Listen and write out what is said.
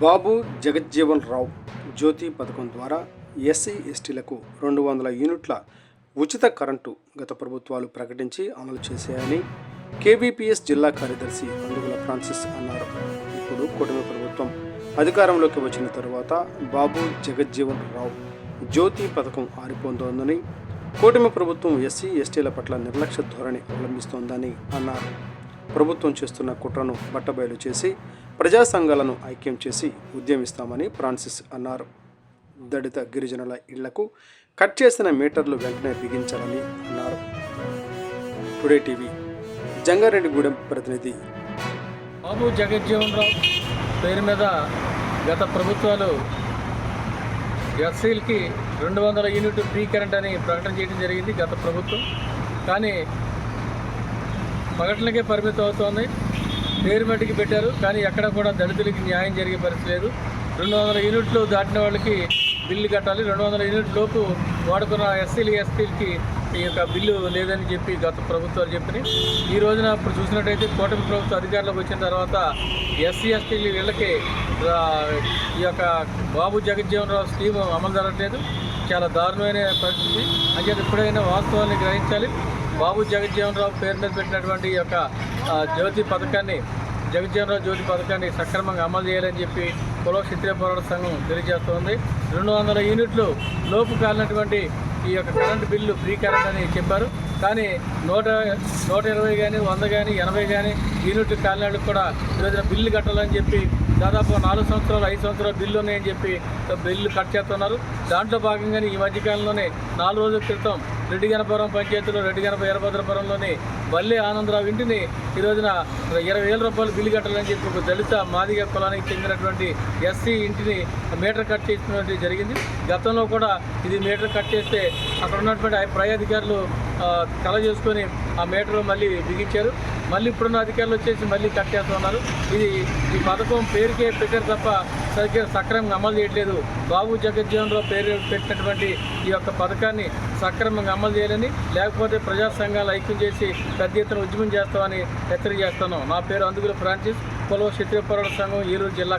బాబు జగజ్జీవన్ రావు జ్యోతి పథకం ద్వారా ఎస్సీ ఎస్టీలకు 200 యూనిట్ల ఉచిత కరెంటు గత ప్రభుత్వాలు ప్రకటించి అమలు చేశాయని కేబీపీఎస్ జిల్లా కార్యదర్శి అందుగుల ఫ్రాన్సిస్ అన్నారు. ఇప్పుడు కూటమి ప్రభుత్వం అధికారంలోకి వచ్చిన తరువాత బాబు జగజ్జీవన్ రావు జ్యోతి పథకం ఆరిపోతోందని, కూటమి ప్రభుత్వం ఎస్సీ ఎస్టీల పట్ల నిర్లక్ష్య ధోరణి అవలంబిస్తోందని అన్నారు. ప్రభుత్వం చేస్తున్న కుట్రను బట్టబయలు చేసి ప్రజా సంఘాలను ఐక్యం చేసి ఉద్యమిస్తామని ఫ్రాన్సిస్ అన్నారు. దళిత గిరిజనుల ఇళ్లకు కట్ చేసిన మీటర్లు వెంటనే బిగించాలని అన్నారు. టుడే టీవీ జంగారెడ్డిగూడెం ప్రతినిధి. బాబు జగజ్జీవన్ రావు పేరు మీద గత ప్రభుత్వాలు ఎస్సీలకి 200 యూనిట్ ఫ్రీ కరెంట్ అని ప్రకటన చేయడం జరిగింది గత ప్రభుత్వం. కానీ ప్రకటనకే పరిమితం అవుతోంది. పేరు మట్టికి పెట్టారు, కానీ ఎక్కడ కూడా దళితులకి న్యాయం జరిగే పరిస్థితి లేదు. 200 యూనిట్లు దాటిన వాళ్ళకి బిల్లు కట్టాలి, 200 యూనిట్ లోపు వాడుకున్న ఎస్సీలకి ఈ యొక్క బిల్లు లేదని చెప్పి గత ప్రభుత్వాలు చెప్పినాయి. ఈ రోజున ఇప్పుడు చూసినట్టయితే కూటమి ప్రభుత్వం అధికారంలోకి వచ్చిన తర్వాత ఎస్సీ ఎస్టీలు వీళ్ళకి ఈ యొక్క బాబు జగజ్జీవన్ రావు స్కీమ్ అమలు జరగట్లేదు. చాలా దారుణమైన పరిస్థితి. అంటే ఎప్పుడైనా వాస్తవాన్ని గ్రహించాలి. బాబు జగజ్జీవన్ రావు పేరు మీద పెట్టినటువంటి ఈ యొక్క జ్యోతి పథకాన్ని, జగజ్జీవన్ రావు జ్యోతి పథకాన్ని సక్రమంగా అమలు చేయాలని చెప్పి కుల క్షత్రియ పోరాట సంఘం తెలియజేస్తోంది. 200 యూనిట్లు లోపు కాలినటువంటి ఈ యొక్క కరెంటు బిల్లు ఫ్రీ కరెంట్ అని చెప్పారు. కానీ 120 కానీ 100 కానీ 80 కానీ యూనిట్లు కాలినాళ్ళకి కూడా ఈరోజున బిల్లు కట్టాలని చెప్పి దాదాపు 4 సంవత్సరాలు 5 సంవత్సరాలు బిల్లు ఉన్నాయని చెప్పి బిల్లు కట్ చేస్తున్నారు. దాంట్లో భాగంగానే ఈ మధ్యకాలంలోనే 4 రోజుల క్రితం రెడ్డిగనపురం పంచాయతీలో రెడ్డిగనప వీరభద్రపురంలోని బల్లి ఆనందరావు ఇంటిని ఈ రోజున 20,000 రూపాయలు బిల్లు కట్టాలని చెప్పి ఒక దళిత మాదిగ కులానికి చెందినటువంటి ఎస్సీ ఇంటిని మీటర్ కట్ చేసినటువంటి జరిగింది. గతంలో కూడా ఇది మీటర్ కట్ చేస్తే అక్కడ ఉన్నటువంటి పై అధికారులు కల చేసుకొని ఆ మీటర్ మళ్ళీ బిగించారు. మళ్ళీ ఇప్పుడున్న అధికారులు వచ్చేసి మళ్ళీ కట్ చేస్తున్నారు. ఈ పథకం పేరుకే పెట్టారు తప్ప సక్రమంగా అమలు చేయట్లేదు. బాబు జగజ్జీవన్ రావు పేరు పెట్టినటువంటి ఈ యొక్క పథకాన్ని సక్రమంగా అమలు చేయాలని, లేకపోతే ప్రజా సంఘాలు ఐక్యం చేసి పెద్ద ఎత్తున ఉద్యమం చేస్తామని హెచ్చరిక చేస్తున్నాం. నా పేరు అందుగుల ఫ్రాన్సిస్, కుల క్షత్రియ పోరాట సంఘం ఏలూరు జిల్లా.